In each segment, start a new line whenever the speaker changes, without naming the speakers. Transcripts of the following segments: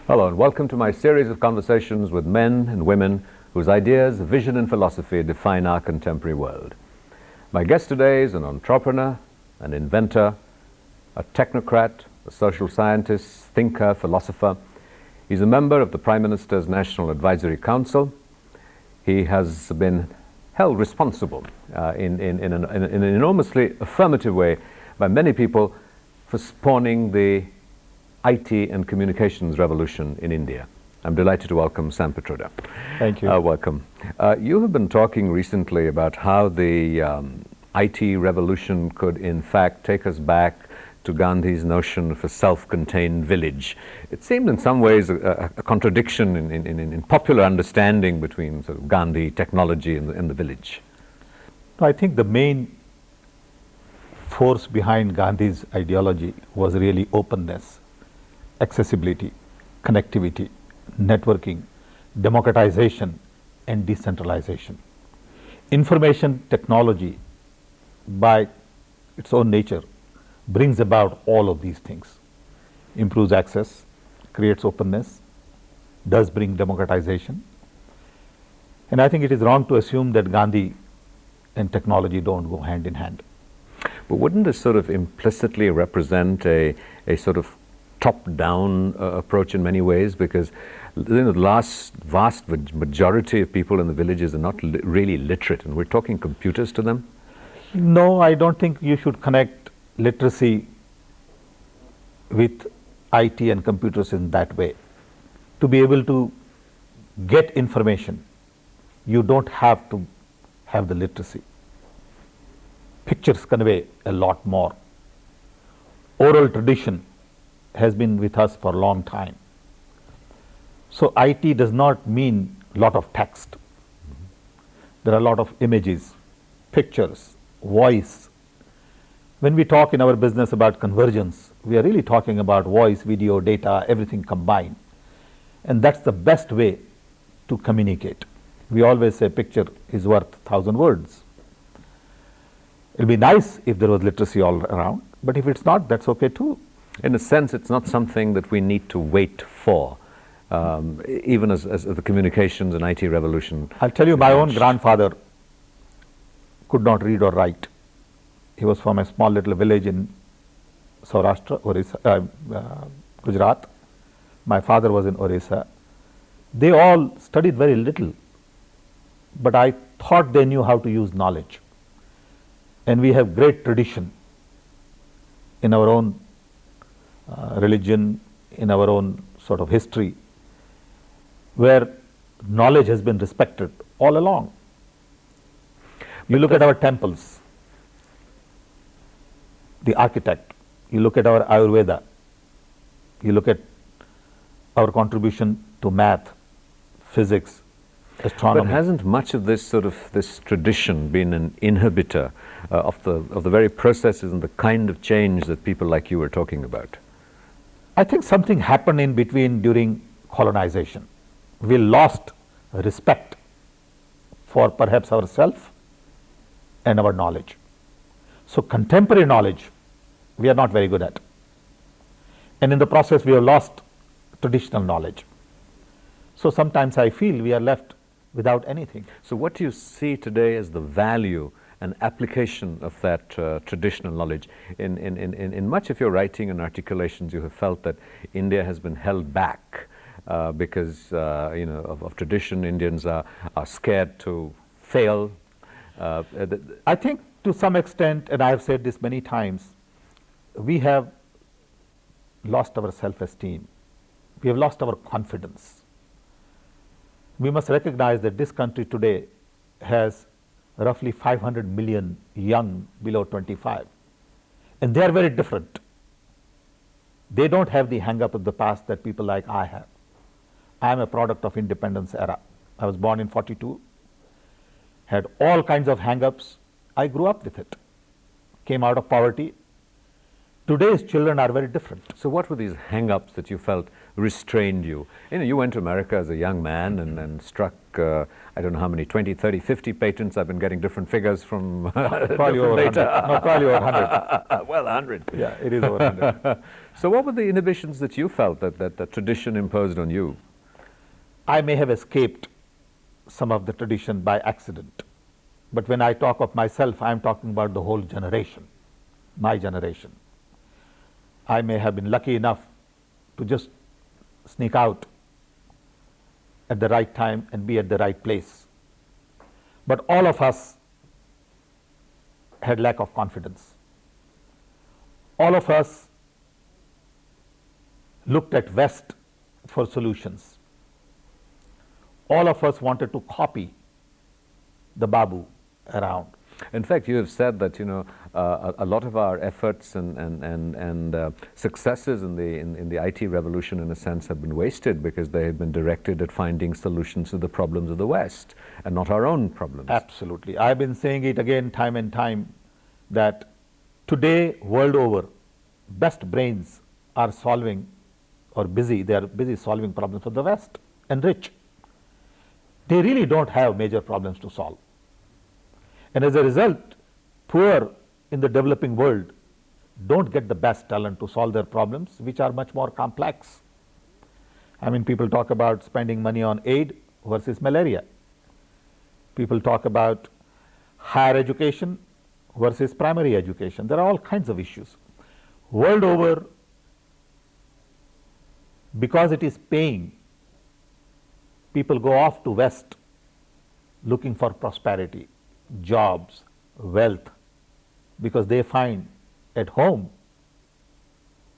Hello and welcome to my series of conversations with men and women whose ideas, vision and philosophy define our contemporary world. My guest today is an entrepreneur, an inventor, a technocrat, a social scientist, thinker, philosopher. He's a member of the Prime Minister's National Advisory Council. He has been held responsible in an enormously affirmative way by many people for spawning the IT and communications revolution in India. I'm delighted to welcome Sam Pitroda.
Thank you.
Welcome. You have been talking recently about how the IT revolution could in fact take us back to Gandhi's notion of a self-contained village. It seemed in some ways a contradiction in popular understanding between sort of Gandhi, technology and the village.
I think the main force behind Gandhi's ideology was really openness, accessibility, connectivity, networking, democratization and decentralization. Information technology by its own nature brings about all of these things, improves access, creates openness, does bring democratization. And I think it is wrong to assume that Gandhi and technology don't go hand in hand.
But wouldn't this sort of implicitly represent a sort of top-down approach in many ways? Because the vast majority of people in the villages are not really literate, and we're talking computers to them.
No, I don't think you should connect literacy with IT and computers in that way. To be able to get information, you don't have to have the literacy. Pictures convey a lot more. Oral tradition has been with us for a long time. So IT does not mean a lot of text. There are a lot of images, pictures, voice. When we talk in our business about convergence, we are really talking about voice, video, data, everything combined. And that's the best way to communicate. We always say picture is worth 1,000 words. It'll be nice if there was literacy all around, but if it's not, that's okay too.
In a sense, it's not something that we need to wait for, even as the communications and IT revolution.
I'll tell you, my own grandfather could not read or write. He was from a small little village in Saurashtra, Gujarat. My father was in Orissa. They all studied very little, but I thought they knew how to use knowledge. And we have great tradition in our own religion, in our own sort of history, where knowledge has been respected all along. You look at our temples, the architect, you look at our Ayurveda, you look at our contribution to math, physics, astronomy.
But hasn't much of this tradition been an inhibitor of the very processes and the kind of change that people like you were talking about?
I think something happened in between during colonization. We lost respect for perhaps ourselves and our knowledge. So contemporary knowledge we are not very good at. And in the process we have lost traditional knowledge. So sometimes I feel we are left without anything.
So what do you see today as the value and application of that traditional knowledge? In much of your writing and articulations, you have felt that India has been held back because of tradition. Indians are scared to fail.
I think to some extent, and I have said this many times, we have lost our self-esteem. We have lost our confidence. We must recognize that this country today has roughly 500 million young below 25, and they are very different. They don't have the hang-up of the past that people like I have. I am a product of independence era. I was born in 42, had all kinds of hang-ups. I grew up with it, came out of poverty Today's children are very different.
So what were these hang-ups that you felt restrained you? You went to America as a young man and struck, I don't know how many, 20, 30, 50 patents. I've been getting different figures from
Probably over 100. No, probably over 100.
Well, 100.
Yeah, it is over 100.
So what were the inhibitions that you felt that tradition imposed on you?
I may have escaped some of the tradition by accident. But when I talk of myself, I am talking about the whole generation, my generation. I may have been lucky enough to just sneak out at the right time and be at the right place. But all of us had lack of confidence. All of us looked at West for solutions. All of us wanted to copy the Babu around.
In fact, you have said that a lot of our efforts and successes in the IT revolution, in a sense, have been wasted because they have been directed at finding solutions to the problems of the West and not our own problems.
Absolutely. I've been saying it again, time and time, that today, world over, best brains are solving or busy. They are busy solving problems of the West and rich. They really don't have major problems to solve. And as a result, poor in the developing world don't get the best talent to solve their problems, which are much more complex. I mean, people talk about spending money on aid versus malaria. People talk about higher education versus primary education. There are all kinds of issues. World over, because it is paying, people go off to West looking for prosperity, jobs, wealth, because they find at home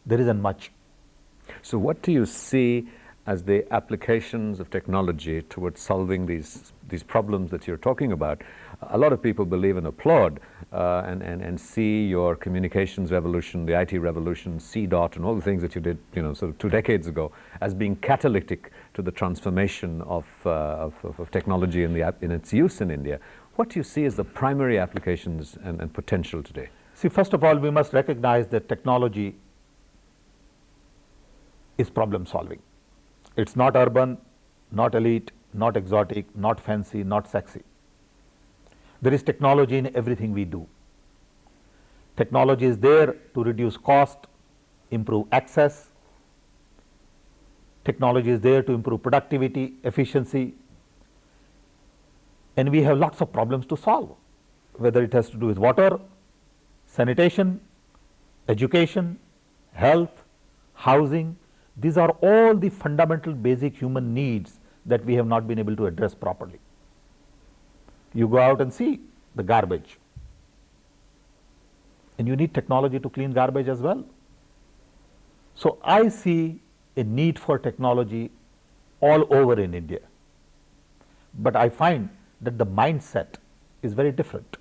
there isn't much.
So what do you see as the applications of technology towards solving these problems that you're talking about? A lot of people believe and applaud and see your communications revolution, the IT revolution, C-dot, and all the things that you did, sort of 2 decades ago, as being catalytic to the transformation of technology in its use in India. What do you see as the primary applications and potential today?
See, first of all, we must recognize that technology is problem solving. It's not urban, not elite, not exotic, not fancy, not sexy. There is technology in everything we do. Technology is there to reduce cost, improve access. Technology is there to improve productivity, efficiency. And we have lots of problems to solve, whether it has to do with water, sanitation, education, health, housing. These are all the fundamental basic human needs that we have not been able to address properly. You go out and see the garbage, and you need technology to clean garbage as well. So I see a need for technology all over in India. But I find that the mindset is very different.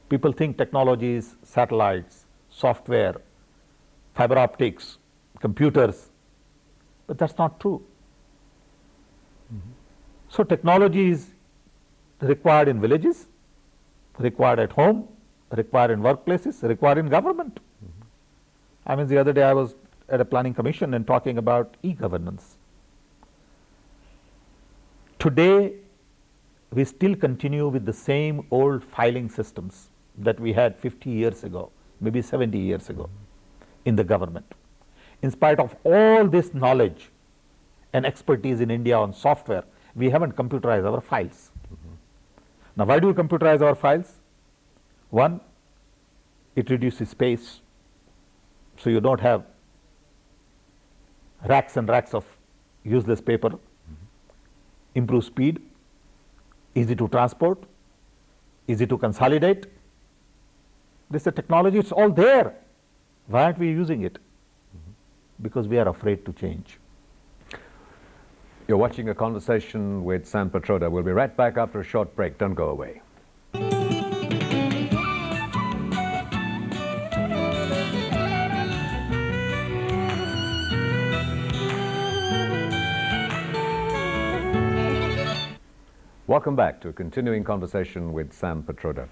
People think technology is satellites, software, fiber optics, computers, but that's not true. So technology is required in villages, required at home, required in workplaces, required in government. I mean, the other day I was at a planning commission and talking about e-governance. Today, we still continue with the same old filing systems that we had 50 years ago, maybe 70 years ago in the government. In spite of all this knowledge and expertise in India on software, we haven't computerized our files. Now, why do we computerize our files? One, it reduces space, so you don't have racks and racks of useless paper. Improve speed, easy to transport, easy to consolidate. This is a technology, it's all there. Why aren't we using it? Because we are afraid to change.
You're watching A Conversation with Sam Pitroda. We'll be right back after a short break. Don't go away. Welcome back to a continuing conversation with Sam Pitroda.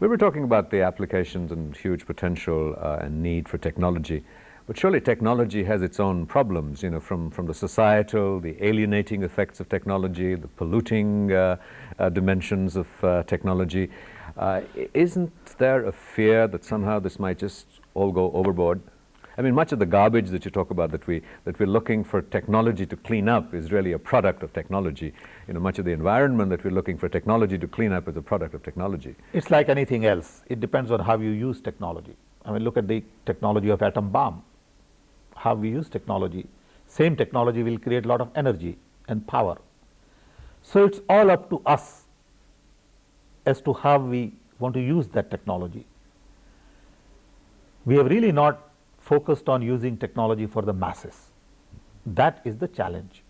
We were talking about the applications and huge potential and need for technology. But surely technology has its own problems, from the societal, the alienating effects of technology, the polluting dimensions of technology. Isn't there a fear that somehow this might just all go overboard? I mean, much of the garbage that you talk about that we're looking for technology to clean up is really a product of technology. Much of the environment that we're looking for technology to clean up is a product of technology.
It's like anything else. It depends on how you use technology. I mean, look at the technology of atom bomb. How we use technology. Same technology will create a lot of energy and power. So it's all up to us as to how we want to use that technology. We have really not focused on using technology for the masses. That is the challenge.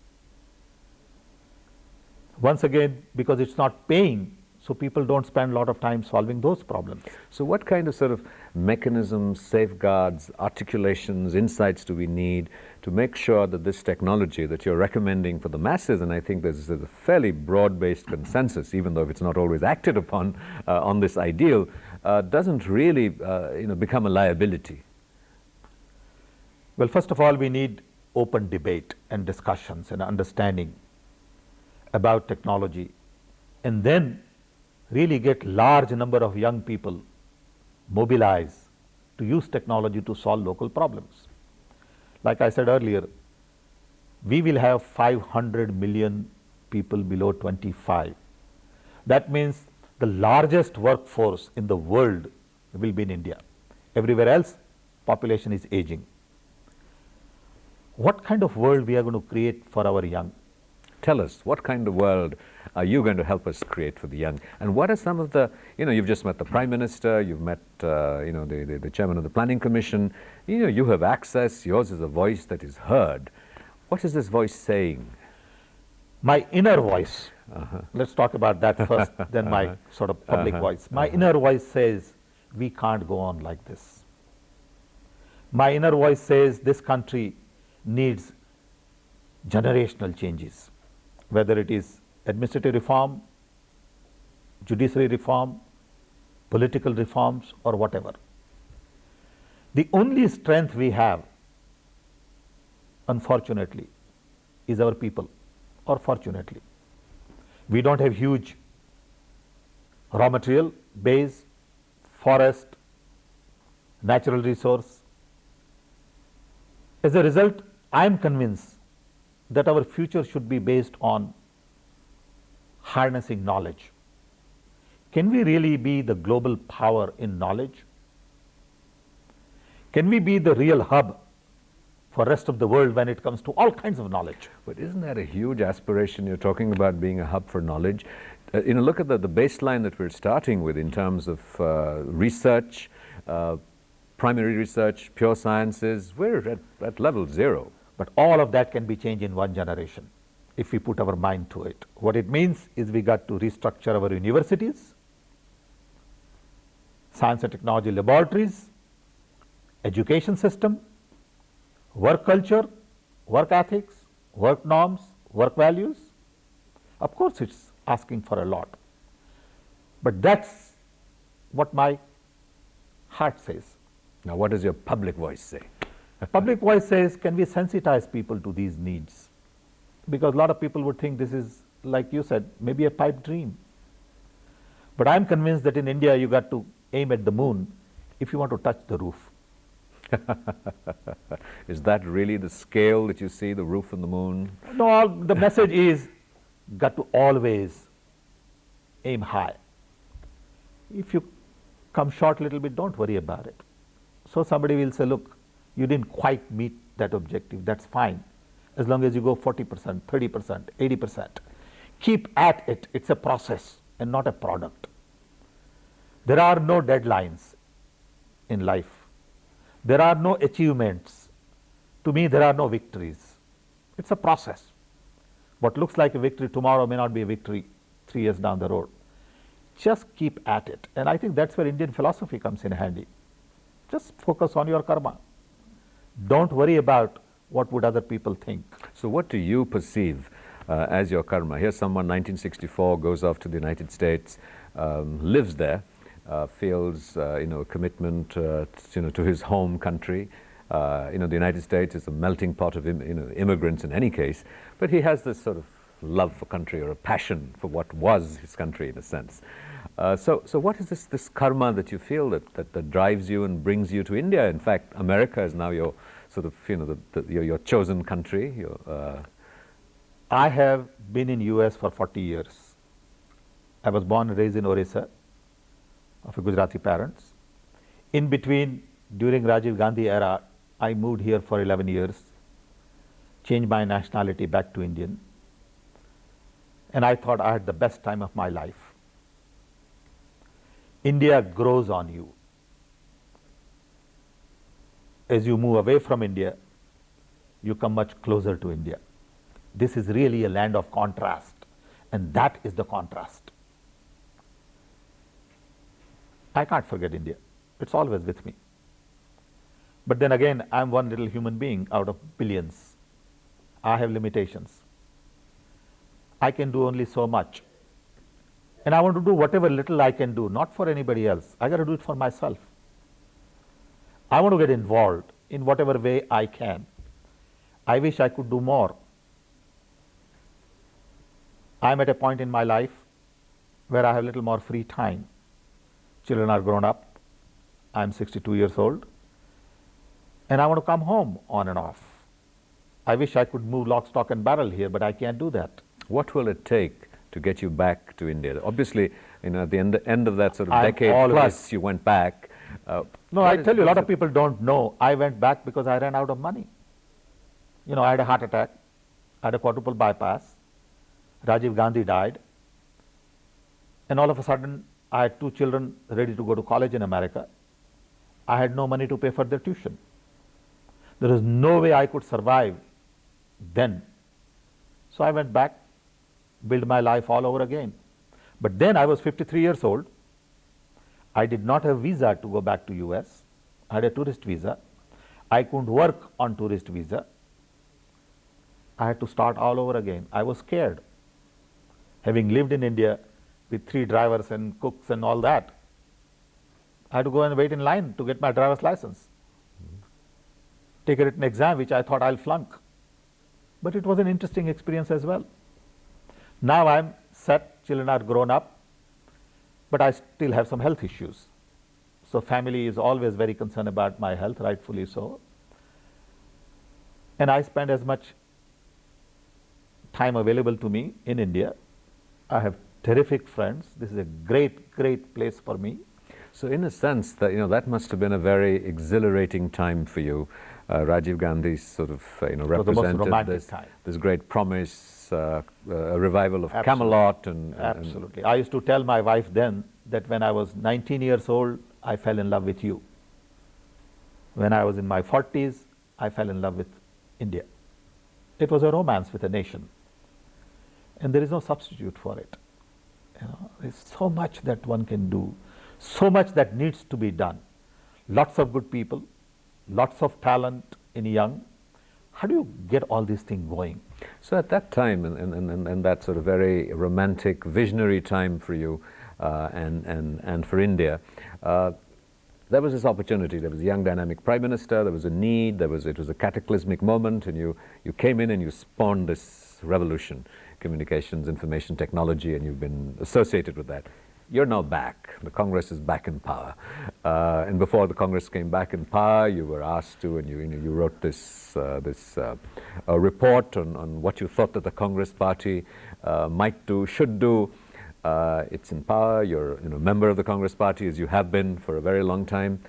Once again, because it's not paying, so people don't spend a lot of time solving those problems.
So what kind of sort of mechanisms, safeguards, articulations, insights do we need to make sure that this technology that you're recommending for the masses, and I think there's a fairly broad-based consensus, even though it's not always acted upon on this ideal, doesn't really become a liability?
Well, first of all, we need open debate and discussions and understanding about technology, and then really get large number of young people mobilized to use technology to solve local problems. Like I said earlier, we will have 500 million people below 25. That means the largest workforce in the world will be in India. Everywhere else, population is aging. What kind of world we are going to create for our young?
Tell us, what kind of world are you going to help us create for the young? And what are some of the, you've just met the Prime Minister, you've met, the Chairman of the Planning Commission, you have access, yours is a voice that is heard. What is this voice saying?
My inner voice, let's talk about that first, then my sort of public voice. My inner voice says, we can't go on like this. My inner voice says, this country needs generational changes, whether it is administrative reform, judiciary reform, political reforms, or whatever. The only strength we have, unfortunately, is our people, or fortunately. We don't have huge raw material, base, forest, natural resource. As a result, I am convinced that our future should be based on harnessing knowledge. Can we really be the global power in knowledge? Can we be the real hub for rest of the world when it comes to all kinds of knowledge?
But isn't that a huge aspiration? You're talking about being a hub for knowledge. Look at the baseline that we're starting with in terms of research, primary research, pure sciences. We're at level 0.
But all of that can be changed in one generation if we put our mind to it. What it means is we got to restructure our universities, science and technology laboratories, education system, work culture, work ethics, work norms, work values. Of course, it's asking for a lot. But that's what my heart says.
Now, what does your public voice say?
Public voice says, can we sensitize people to these needs? Because a lot of people would think this is, like you said, maybe a pipe dream. But I'm convinced that in India, you got to aim at the moon if you want to touch the roof.
Is that really the scale that you see, the roof and the moon?
No, the message is, got to always aim high. If you come short a little bit, don't worry about it. So somebody will say, look, you didn't quite meet that objective, that's fine. As long as you go 40%, 30%, 80%. Keep at it, it's a process and not a product. There are no deadlines in life. There are no achievements. To me, there are no victories. It's a process. What looks like a victory tomorrow may not be a victory 3 years down the road. Just keep at it. And I think that's where Indian philosophy comes in handy. Just focus on your karma. Don't worry about what would other people think.
So what do you perceive as your karma. Here's someone, 1964, goes off to the United States, lives there, feels a commitment to his home country. The United States is a melting pot of immigrants in any case, but he has this sort of love for country, or a passion for what was his country in a sense. So what is this karma that you feel that drives you and brings you to India? In fact, America is now your sort of your chosen country.
I have been in US for 40 years. I was born and raised in Orissa of Gujarati parents. In between, during Rajiv Gandhi era, I moved here for 11 years, changed my nationality back to Indian, and I thought I had the best time of my life. India grows on you. As you move away from India, you come much closer to India. This is really a land of contrast, and that is the contrast. I can't forget India. It's always with me. But then again, I'm one little human being out of billions. I have limitations. I can do only so much. And I want to do whatever little I can do, not for anybody else. I got to do it for myself. I want to get involved in whatever way I can. I wish I could do more. I'm at a point in my life where I have a little more free time. Children are grown up. I'm 62 years old. And I want to come home on and off. I wish I could move lock, stock and barrel here, but I can't do that.
What will it take to get you back to India? Obviously, at the end of that sort of
I'm
decade plus, you went back.
No, I tell you, a lot of people don't know. I went back because I ran out of money. I had a heart attack. I had a quadruple bypass. Rajiv Gandhi died. And all of a sudden, I had 2 children ready to go to college in America. I had no money to pay for their tuition. There is no way I could survive then. So I went back, built my life all over again. But then I was 53 years old. I did not have visa to go back to US. I had a tourist visa. I couldn't work on tourist visa. I had to start all over again. I was scared. Having lived in India with 3 drivers and cooks and all that, I had to go and wait in line to get my driver's license. Take a written exam, which I thought I'll flunk. But it was an interesting experience as well. Now I'm set, children are grown up, but I still have some health issues. So family is always very concerned about my health, rightfully so. And I spend as much time available to me in India. I have terrific friends. This is a great, great place for me.
So in a sense, that must have been a very exhilarating time for you. Rajiv Gandhi sort of represented this great promise, a revival of Camelot.
Absolutely. I used to tell my wife then that when I was 19 years old, I fell in love with you. When I was in my 40s, I fell in love with India. It was a romance with a nation. And there is no substitute for it. There's so much that one can do, so much that needs to be done. Lots of good people, lots of talent in young. How do you get all these things going?
So at that time, and that sort of very romantic, visionary time for you and for India, there was this opportunity. There was a young, dynamic Prime Minister. There was a need. It was a cataclysmic moment, and you came in and you spawned this revolution, communications, information technology, and you've been associated with that. You're now back. The Congress is back in power. And before the Congress came back in power, you were asked to, and you wrote this report on what you thought that the Congress party might do, should do. It's in power. You're a member of the Congress party, as you have been for a very long time.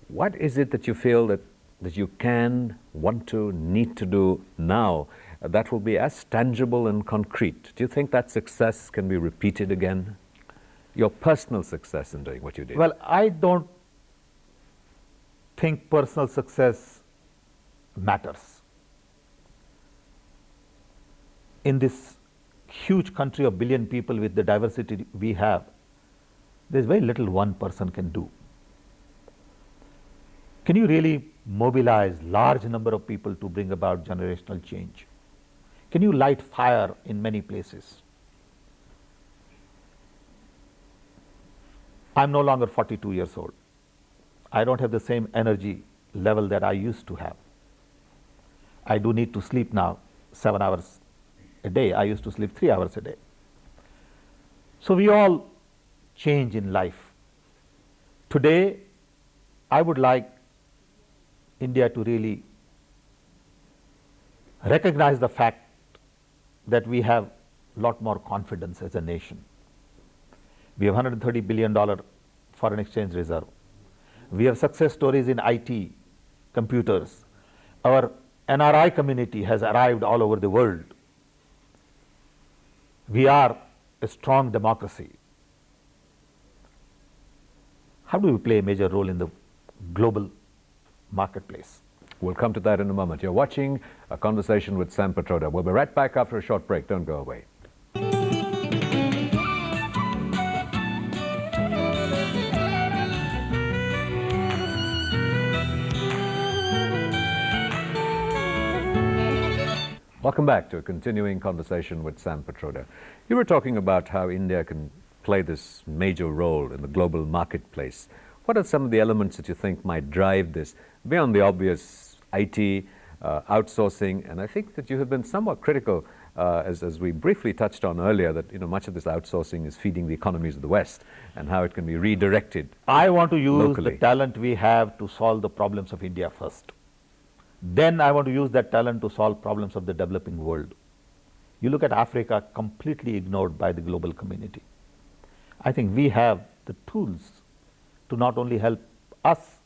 What is it that you feel that you can, want to, need to do now that will be as tangible and concrete? Do you think that success can be repeated again? Your personal success in doing what you did?
Well, I don't think personal success matters. In this huge country of 1 billion people with the diversity we have, there's very little one person can do. Can you really mobilize large number of people to bring about generational change? Can you light fire in many places? I'm no longer 42 years old. I don't have the same energy level that I used to have. I do need to sleep now 7 hours a day. I used to sleep 3 hours a day. So we all change in life. Today, I would like India to really recognize the fact that we have a lot more confidence as a nation. We have $130 billion foreign exchange reserve. We have success stories in IT, computers. Our NRI community has arrived all over the world. We are a strong democracy. How do we play a major role in the global marketplace?
We'll come to that in a moment. You're watching A Conversation with Sam Pitroda. We'll be right back after a short break. Don't go away. Welcome back to a continuing conversation with Sam Pitroda. You were talking about how India can play this major role in the global marketplace. What are some of the elements that you think might drive this beyond the obvious IT, outsourcing? And I think that you have been somewhat critical, as we briefly touched on earlier, that much of this outsourcing is feeding the economies of the West and how it can be redirected.
I want to use
locally.
the talent we have to solve the problems of India first. Then I want to use that talent to solve problems of the developing world. You look at Africa, completely ignored by the global community. I think we have the tools to not only help us,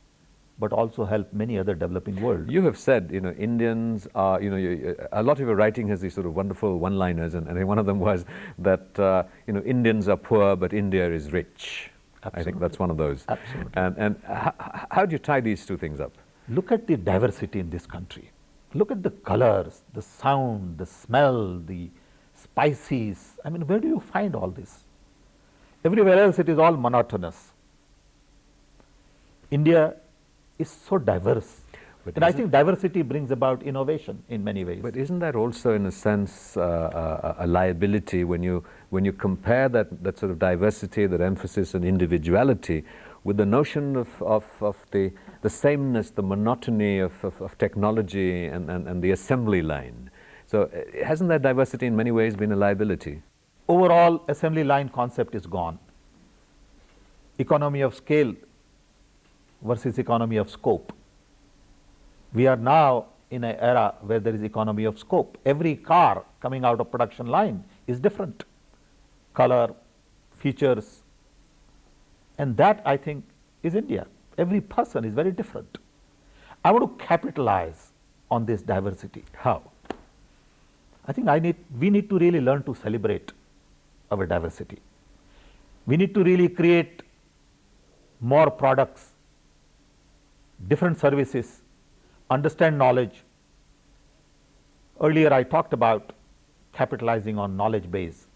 but also help many other developing world.
You have said, Indians are, a lot of your writing has these sort of wonderful one-liners, and I think one of them was that, Indians are poor, but India is rich.
Absolutely.
I think that's one of those.
Absolutely.
And how do you tie these two things up?
Look at the diversity in this country. Look at the colors, the sound, the smell, the spices. I mean, where do you find all this? Everywhere else it is all monotonous. India is so diverse. And I think diversity brings about innovation in many ways.
But isn't that also, in a sense, a liability when you compare that sort of diversity, that emphasis on individuality, with the notion of the sameness, the monotony of technology and the assembly line? So hasn't that diversity in many ways been a liability?
Overall, assembly line concept is gone. Economy of scale versus economy of scope. We are now in an era where there is economy of scope. Every car coming out of production line is different. Color, features, and that, I think, is India. Every person is very different. I want to capitalize on this diversity.
How?
I think we need to really learn to celebrate our diversity. We need to really create more products, different services, understand knowledge. Earlier I talked about capitalizing on knowledge base.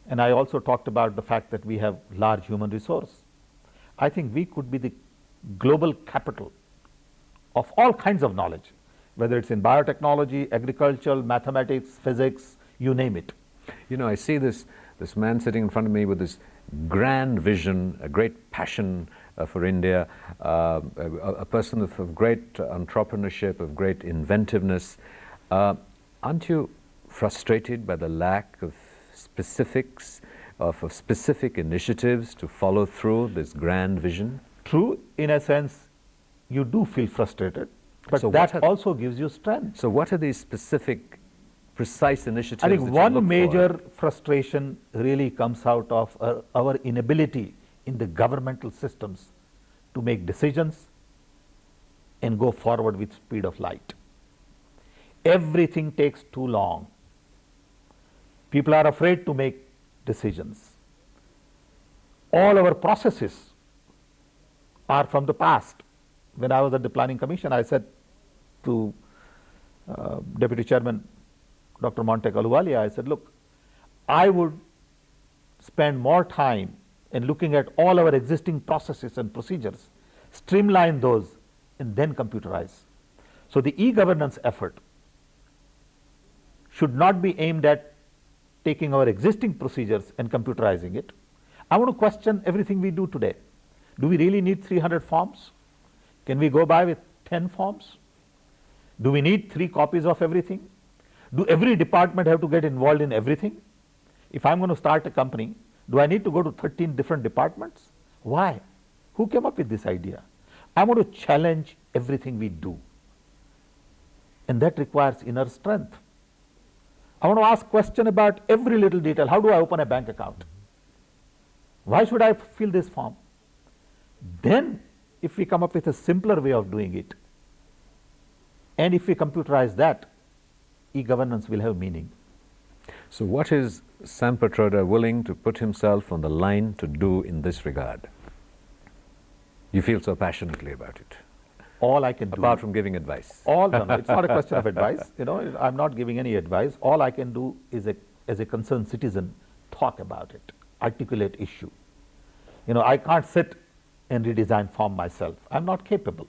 And I also talked about the fact that we have large human resource. I think we could be the global capital of all kinds of knowledge, whether it's in biotechnology, agriculture, mathematics, physics, you name it.
I see this man sitting in front of me with this grand vision, a great passion for India, a person of great entrepreneurship, of great inventiveness. Aren't you frustrated by the lack of specifics, of specific initiatives to follow through this grand vision?
True, in a sense, you do feel frustrated, but so that also gives you strength.
So what are these specific, precise initiatives?
I think one major frustration really comes out of our inability in the governmental systems to make decisions and go forward with speed of light. Everything takes too long. People are afraid to make decisions. All our processes are from the past. When I was at the Planning Commission, I said to Deputy Chairman Dr. Montek Ahluwalia, I said, look, I would spend more time in looking at all our existing processes and procedures, streamline those, and then computerize. So the e-governance effort should not be aimed at taking our existing procedures and computerizing it. I want to question everything we do today. Do we really need 300 forms? Can we go by with 10 forms? Do we need 3 copies of everything? Do every department have to get involved in everything? If I'm going to start a company, do I need to go to 13 different departments? Why? Who came up with this idea? I want to challenge everything we do. And that requires inner strength. I want to ask question about every little detail. How do I open a bank account? Why should I fill this form? Then, if we come up with a simpler way of doing it, and if we computerize that, e-governance will have meaning.
So what is Sam Pitroda willing to put himself on the line to do in this regard? You feel so passionately about it.
All I can do,
apart from giving advice.
No, it's not a question of advice. I'm not giving any advice. All I can do is, as a concerned citizen, talk about it, articulate issue. I can't sit and redesign form myself. I'm not capable.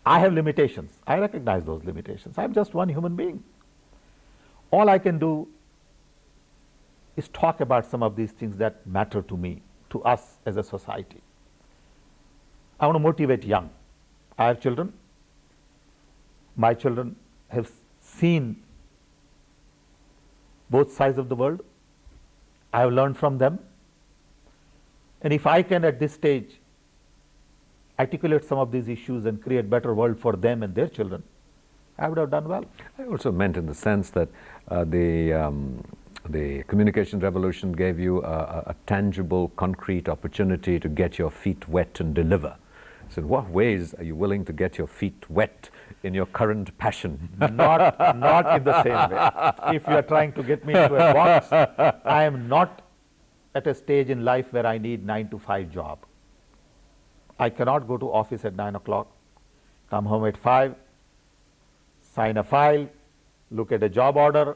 I have limitations. I recognize those limitations. I'm just one human being. All I can do is talk about some of these things that matter to me, to us as a society. I want to motivate young. I have children. My children have seen both sides of the world. I have learned from them. And if I can at this stage articulate some of these issues and create better world for them and their children, I would have done well.
I also meant in the sense that the communication revolution gave you a tangible, concrete opportunity to get your feet wet and deliver. So in what ways are you willing to get your feet wet in your current passion?
Not in the same way. If you are trying to get me into a box, I am not at a stage in life where I need 9-to-5 job. I cannot go to office at 9 o'clock, come home at 5, sign a file, look at a job order,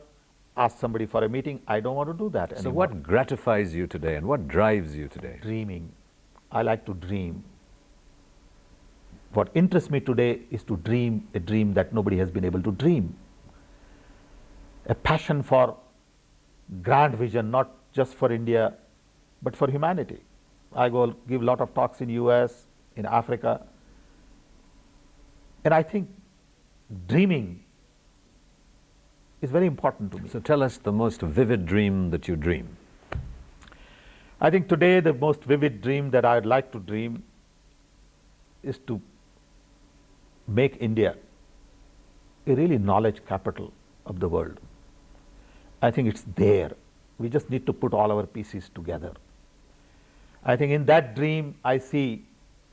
ask somebody for a meeting. I don't want to do that anymore.
So what gratifies you today and what drives you today?
Dreaming. I like to dream. What interests me today is to dream a dream that nobody has been able to dream. A passion for grand vision, not just for India, but for humanity. I go give a lot of talks in US, in Africa, and I think dreaming is very important to me.
So tell us the most vivid dream that you dream.
I think today the most vivid dream that I'd like to dream is to make India a really knowledge capital of the world. I think it's there. We just need to put all our pieces together. I think in that dream I see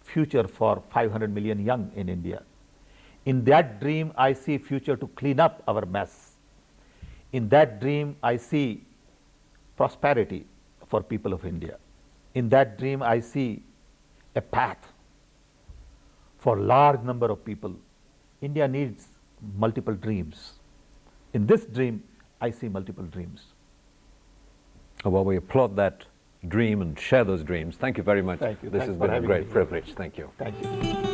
future for 500 million young in India. In that dream I see future to clean up our mess. In that dream I see prosperity for people of India. In that dream I see a path for large number of people. India needs multiple dreams. In this dream I see multiple dreams.
Well, we applaud that dream and share those dreams. Thank you very much.
Thank you.
This has been a great privilege. Thank you.
Thank you.